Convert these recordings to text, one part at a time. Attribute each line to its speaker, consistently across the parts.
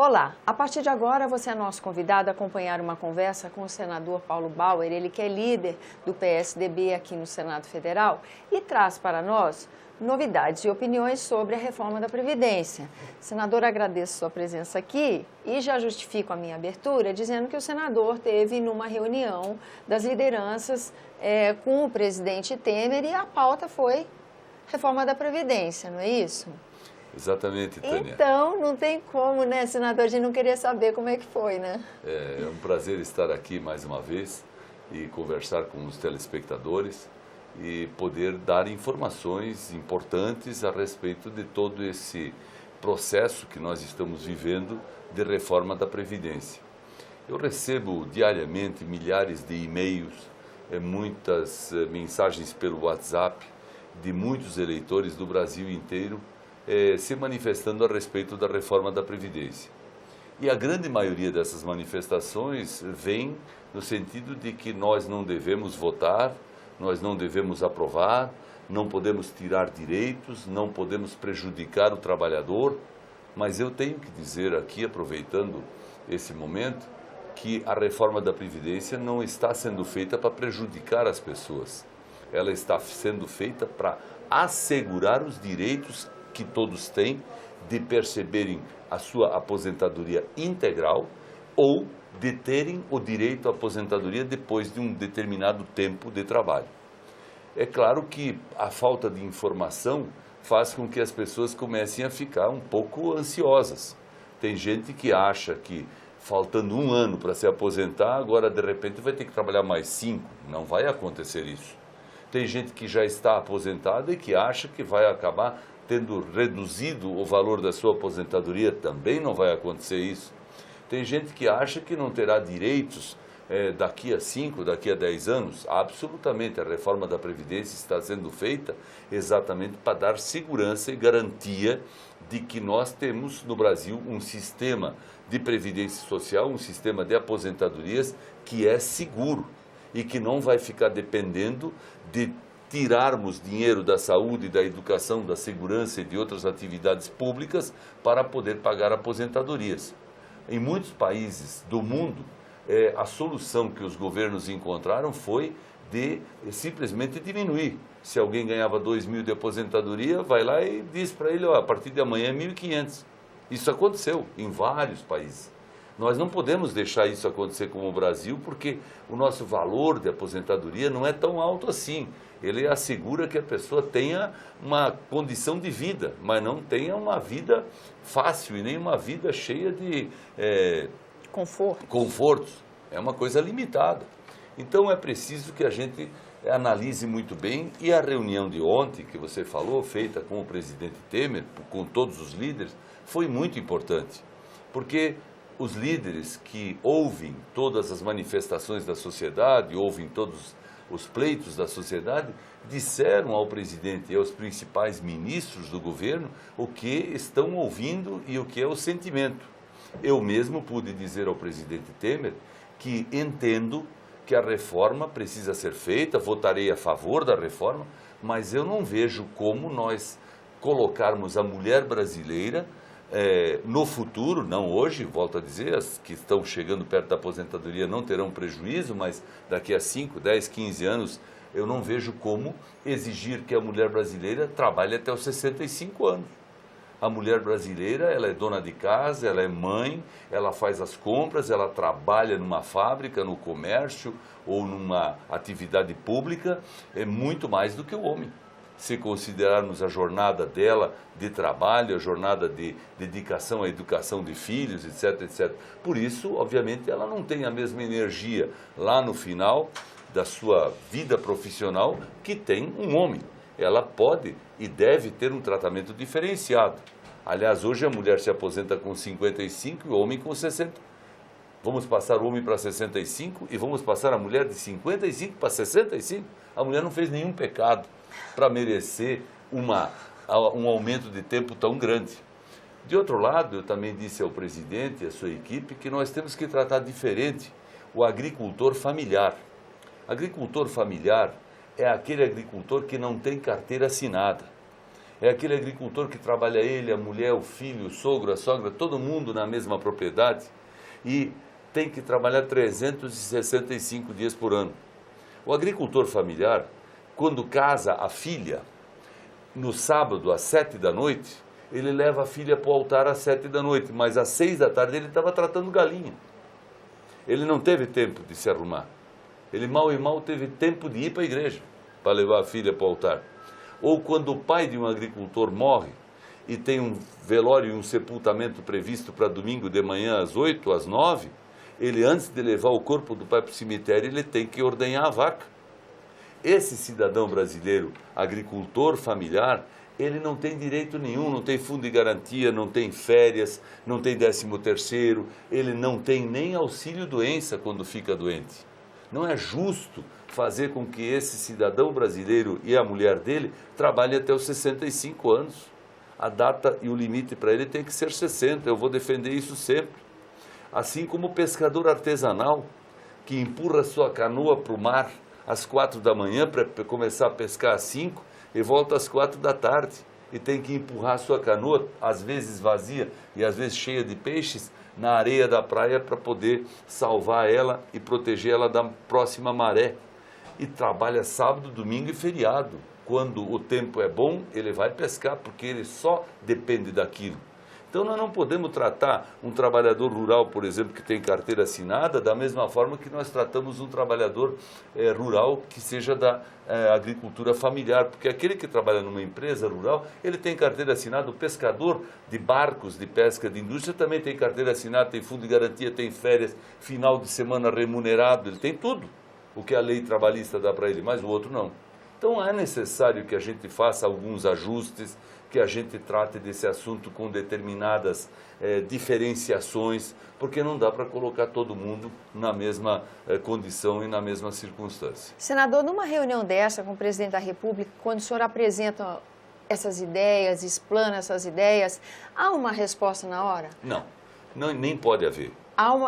Speaker 1: Olá, a partir de agora você é nosso convidado a acompanhar uma conversa com o senador Paulo Bauer, ele que é líder do PSDB aqui no Senado Federal e traz para nós novidades e opiniões sobre a reforma da Previdência. Senador, agradeço sua presença aqui e já justifico a minha abertura dizendo que o senador teve numa reunião das lideranças com o presidente Temer e a pauta foi reforma da Previdência, não é isso?
Speaker 2: Exatamente, Tânia.
Speaker 1: Então, não tem como, né, senador, a gente não queria saber como é que foi, né?
Speaker 2: É um prazer estar aqui mais uma vez e conversar com os telespectadores e poder dar informações importantes a respeito de todo esse processo que nós estamos vivendo de reforma da Previdência. Eu recebo diariamente milhares de e-mails, muitas mensagens pelo WhatsApp de muitos eleitores do Brasil inteiro se manifestando a respeito da reforma da Previdência. E a grande maioria dessas manifestações vem no sentido de que nós não devemos votar, nós não devemos aprovar, não podemos tirar direitos, não podemos prejudicar o trabalhador, mas eu tenho que dizer aqui, aproveitando esse momento, que a reforma da Previdência não está sendo feita para prejudicar as pessoas. Ela está sendo feita para assegurar os direitos que todos têm de perceberem a sua aposentadoria integral ou de terem o direito à aposentadoria depois de um determinado tempo de trabalho. É claro que a falta de informação faz com que as pessoas comecem a ficar um pouco ansiosas. Tem gente que acha que faltando um ano para se aposentar, agora de repente vai ter que trabalhar mais 5. Não vai acontecer isso. Tem gente que já está aposentada e que acha que vai acabar tendo reduzido o valor da sua aposentadoria, também não vai acontecer isso. Tem gente que acha que não terá direitos daqui a 5, daqui a 10 anos. Absolutamente, a reforma da Previdência está sendo feita exatamente para dar segurança e garantia de que nós temos no Brasil um sistema de previdência social, um sistema de aposentadorias que é seguro e que não vai ficar dependendo de tirarmos dinheiro da saúde, da educação, da segurança e de outras atividades públicas para poder pagar aposentadorias. Em muitos países do mundo, a solução que os governos encontraram foi de simplesmente diminuir. Se alguém ganhava 2.000 de aposentadoria, vai lá e diz para ele, a partir de amanhã é 1.500. Isso aconteceu em vários países. Nós não podemos deixar isso acontecer como o Brasil, porque o nosso valor de aposentadoria não é tão alto assim. Ele assegura que a pessoa tenha uma condição de vida, mas não tenha uma vida fácil e nem uma vida cheia de confortos. É uma coisa limitada. Então é preciso que a gente analise muito bem, e a reunião de ontem, que você falou, feita com o presidente Temer, com todos os líderes, foi muito importante, porque os líderes que ouvem todas as manifestações da sociedade, ouvem todos os pleitos da sociedade, disseram ao presidente e aos principais ministros do governo o que estão ouvindo e o que é o sentimento. Eu mesmo pude dizer ao presidente Temer que entendo que a reforma precisa ser feita, votarei a favor da reforma, mas eu não vejo como nós colocarmos a mulher brasileira no futuro, não hoje, volto a dizer, as que estão chegando perto da aposentadoria não terão prejuízo, mas daqui a 5, 10, 15 anos, eu não vejo como exigir que a mulher brasileira trabalhe até os 65 anos. A mulher brasileira, ela é dona de casa, ela é mãe, ela faz as compras, ela trabalha numa fábrica, no comércio ou numa atividade pública, é muito mais do que o homem. Se considerarmos a jornada dela de trabalho, a jornada de dedicação à educação de filhos, etc, etc. Por isso, obviamente, ela não tem a mesma energia lá no final da sua vida profissional que tem um homem. Ela pode e deve ter um tratamento diferenciado. Aliás, hoje a mulher se aposenta com 55 e o homem com 60. Vamos passar o homem para 65 e vamos passar a mulher de 55 para 65? A mulher não fez nenhum pecado para merecer um aumento de tempo tão grande. De outro lado, eu também disse ao presidente e à sua equipe que nós temos que tratar diferente o agricultor familiar. Agricultor familiar é aquele agricultor que não tem carteira assinada. É aquele agricultor que trabalha ele, a mulher, o filho, o sogro, a sogra, todo mundo na mesma propriedade e tem que trabalhar 365 dias por ano. O agricultor familiar, quando casa a filha, no sábado às 7 da noite, ele leva a filha para o altar às 7 da noite, mas às 6 da tarde ele estava tratando galinha. Ele não teve tempo de se arrumar. Ele mal e mal teve tempo de ir para a igreja para levar a filha para o altar. Ou quando o pai de um agricultor morre e tem um velório e um sepultamento previsto para domingo de manhã às 8, às 9, ele antes de levar o corpo do pai para o cemitério, ele tem que ordenhar a vaca. Esse cidadão brasileiro, agricultor familiar, ele não tem direito nenhum, não tem fundo de garantia, não tem férias, não tem 13º, ele não tem nem auxílio-doença quando fica doente. Não é justo fazer com que esse cidadão brasileiro e a mulher dele trabalhem até os 65 anos. A data e o limite para ele tem que ser 60, eu vou defender isso sempre. Assim como o pescador artesanal, que empurra sua canoa para o mar às 4 da manhã para começar a pescar às 5 e volta às 4 da tarde e tem que empurrar sua canoa, às vezes vazia e às vezes cheia de peixes, na areia da praia para poder salvar ela e proteger ela da próxima maré. E trabalha sábado, domingo e feriado. Quando o tempo é bom, ele vai pescar, porque ele só depende daquilo. Então nós não podemos tratar um trabalhador rural, por exemplo, que tem carteira assinada, da mesma forma que nós tratamos um trabalhador rural que seja da agricultura familiar, porque aquele que trabalha numa empresa rural, ele tem carteira assinada, o pescador de barcos, de pesca, de indústria também tem carteira assinada, tem fundo de garantia, tem férias, final de semana remunerado, ele tem tudo o que a lei trabalhista dá para ele, mas o outro não. Então é necessário que a gente faça alguns ajustes, que a gente trate desse assunto com determinadas diferenciações, porque não dá para colocar todo mundo na mesma condição e na mesma circunstância.
Speaker 1: Senador, numa reunião dessa com o presidente da República, quando o senhor apresenta essas ideias, explana essas ideias, há uma resposta na hora?
Speaker 2: Não, nem pode haver.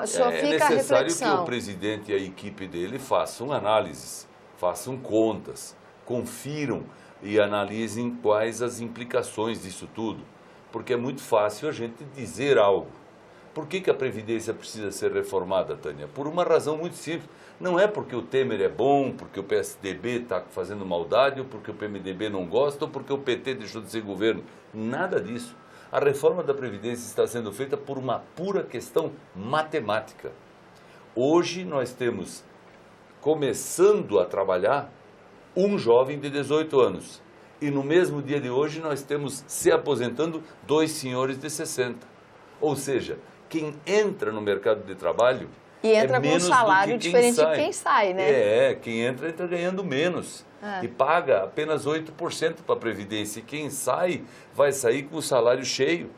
Speaker 1: Só fica a reflexão.
Speaker 2: É necessário que o presidente e a equipe dele façam análises, façam contas, confiram e analisem quais as implicações disso tudo. Porque é muito fácil a gente dizer algo. Por que a Previdência precisa ser reformada, Tânia? Por uma razão muito simples. Não é porque o Temer é bom, porque o PSDB está fazendo maldade, ou porque o PMDB não gosta, ou porque o PT deixou de ser governo. Nada disso. A reforma da Previdência está sendo feita por uma pura questão matemática. Hoje nós temos, começando a trabalhar, um jovem de 18 anos. E no mesmo dia de hoje nós temos se aposentando 2 senhores de 60. Ou seja, quem entra no mercado de trabalho
Speaker 1: e entra com um salário diferente de quem sai, né?
Speaker 2: Quem entra ganhando menos. E paga apenas 8% para a Previdência. E quem sai, vai sair com o salário cheio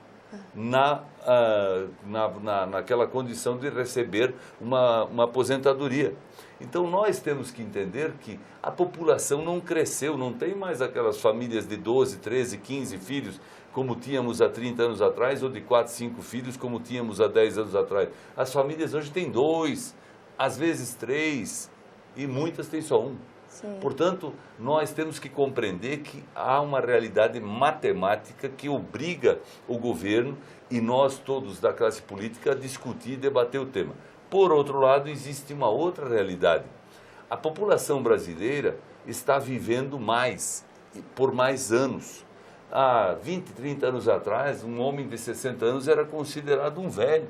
Speaker 2: naquela condição de receber uma aposentadoria. Então nós temos que entender que a população não cresceu, não tem mais aquelas famílias de 12, 13, 15 filhos como tínhamos há 30 anos atrás, ou de 4, 5 filhos como tínhamos há 10 anos atrás. As famílias hoje têm 2, às vezes 3, e muitas têm só 1.
Speaker 1: Sim.
Speaker 2: Portanto, nós temos que compreender que há uma realidade matemática que obriga o governo e nós todos da classe política a discutir e debater o tema. Por outro lado, existe uma outra realidade. A população brasileira está vivendo mais, por mais anos. Há 20, 30 anos atrás, um homem de 60 anos era considerado um velho.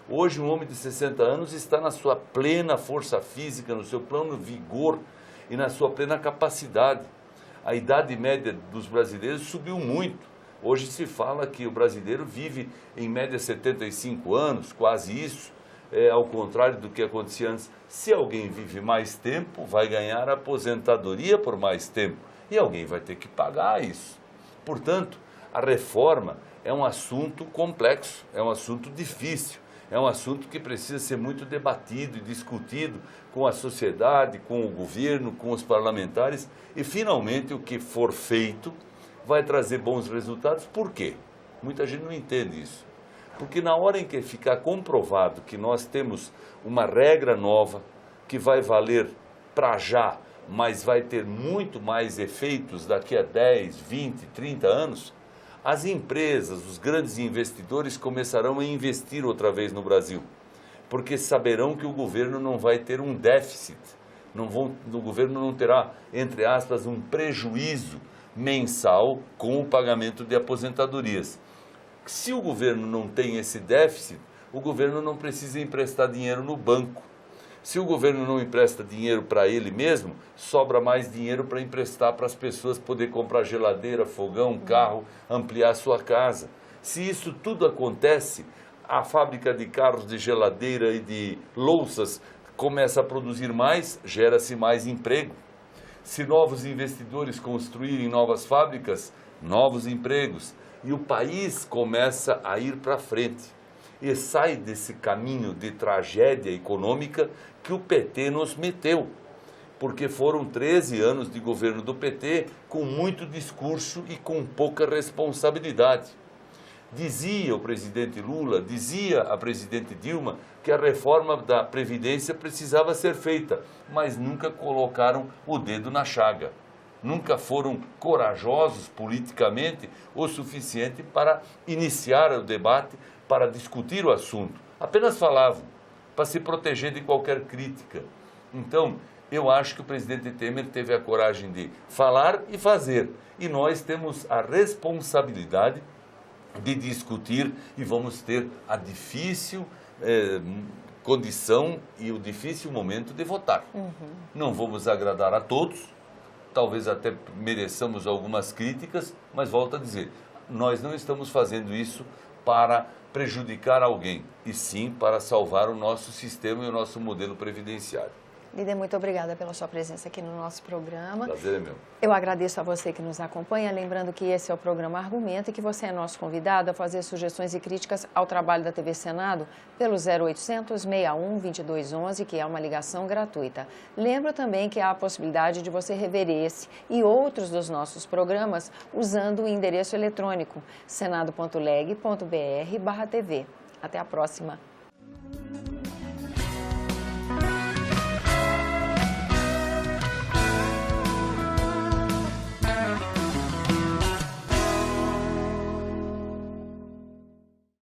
Speaker 2: Hoje, um homem de 60 anos está na sua plena força física, no seu pleno vigor e na sua plena capacidade. A idade média dos brasileiros subiu muito. Hoje se fala que o brasileiro vive em média 75 anos, quase isso, ao contrário do que acontecia antes. Se alguém vive mais tempo, vai ganhar aposentadoria por mais tempo e alguém vai ter que pagar isso. Portanto, a reforma é um assunto complexo, é um assunto difícil. É um assunto que precisa ser muito debatido e discutido com a sociedade, com o governo, com os parlamentares e, finalmente, o que for feito vai trazer bons resultados. Por quê? Muita gente não entende isso. Porque na hora em que ficar comprovado que nós temos uma regra nova que vai valer para já mas vai ter muito mais efeitos daqui a 10, 20, 30 anos, as empresas, os grandes investidores começarão a investir outra vez no Brasil, porque saberão que o governo não vai ter um déficit, o governo não terá, entre aspas, um prejuízo mensal com o pagamento de aposentadorias. Se o governo não tem esse déficit, o governo não precisa emprestar dinheiro no banco. Se o governo não empresta dinheiro para ele mesmo, sobra mais dinheiro para emprestar para as pessoas poder comprar geladeira, fogão, carro, ampliar sua casa. Se isso tudo acontece, a fábrica de carros, de geladeira e de louças começa a produzir mais, gera-se mais emprego. Se novos investidores construírem novas fábricas, novos empregos, e o país começa a ir para frente. E sai desse caminho de tragédia econômica que o PT nos meteu, porque foram 13 anos de governo do PT com muito discurso e com pouca responsabilidade. Dizia o presidente Lula, dizia a presidente Dilma que a reforma da Previdência precisava ser feita, mas nunca colocaram o dedo na chaga. Nunca foram corajosos politicamente o suficiente para iniciar o debate, para discutir o assunto. Apenas falavam, para se proteger de qualquer crítica. Então, eu acho que o presidente Temer teve a coragem de falar e fazer. E nós temos a responsabilidade de discutir e vamos ter a difícil condição e o difícil momento de votar. Não vamos agradar a todos, talvez até mereçamos algumas críticas, mas volto a dizer, nós não estamos fazendo isso para prejudicar alguém, e sim para salvar o nosso sistema e o nosso modelo previdenciário.
Speaker 1: Líder, muito obrigada pela sua presença aqui no nosso programa.
Speaker 2: Prazer é meu.
Speaker 1: Eu agradeço a você que nos acompanha, lembrando que esse é o programa Argumento e que você é nosso convidado a fazer sugestões e críticas ao trabalho da TV Senado pelo 0800 61 2211, que é uma ligação gratuita. Lembro também que há a possibilidade de você rever esse e outros dos nossos programas usando o endereço eletrônico senado.leg.br/TV. Até a próxima.